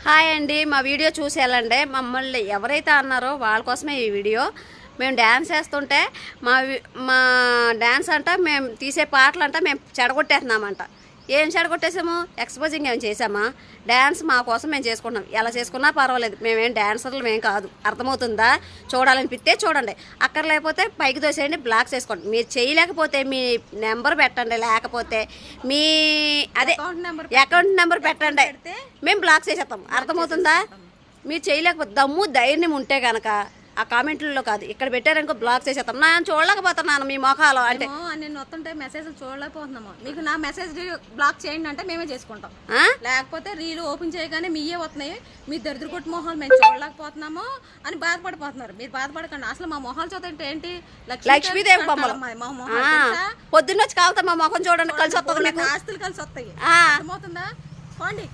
Hi అండి, మా video చూసి వెళ్ళండి. మమ్మల్ని ఎవరైతే అన్నారో వాళ్ళ కోసమే ఈ వీడియో. మేము డ్యాన్స్ వేస్తుంటే మా డ్యాన్స్ అంట, మేము తీసే పాటలు అంట మేము చెడగొట్టేస్తున్నామంట. ఏం చెడగొట్టేసాము? ఎక్స్పోజింగ్ ఏం చేసామా? డ్యాన్స్ మా కోసం మేము చేసుకుంటున్నాం. ఎలా చేసుకున్నా పర్వాలేదు, మేమేం డ్యాన్సర్లు మేము కాదు. అర్థమవుతుందా? చూడాలనిపిస్తే చూడండి, అక్కడ లేకపోతే పైకి దోసేయండి, బ్లాక్ చేసుకోండి. మీరు చేయలేకపోతే మీ నెంబర్ పెట్టండి, లేకపోతే మీ అకౌంట్ నెంబర్ పెట్టండి, మేము బ్లాక్ చేసేస్తాం. అర్థమవుతుందా? మీరు చేయలేకపోతే దమ్ము ధైర్యం ఉంటే కనుక ఆ కామెంట్లలో కాదు, ఇక్కడ పెట్టారనుకో బ్లాక్ చేసేస్తాం. నేను చూడలేకపోతున్నాను మీ మొఖాలు అంటే నేను వస్తుంటే మెసేజ్ చూడలేకపోతున్నాము. మీకు నా మెసేజ్ బ్లాక్ చేయండి అంటే మేమే చేసుకుంటాం. లేకపోతే రీల్ ఓపెన్ చేయగానే మీయే వస్తున్నాయి, మీ దరిద్ర కొట్టు మొహాలు మేము చూడలేకపోతున్నాము అని బాధపడిపోతున్నారు. మీరు బాధపడకండి. అసలు మా మొహాలు చూద్దంటే ఏంటి, లక్ష్మీదేవి బొమ్మలు. పొద్దున్న వచ్చి కాలుతా మా మొఖం చూడండి, కలిసి వస్తుంది. ఆస్తులు కలిసి వస్తాయి. అర్థమవుతుందా? పోండి.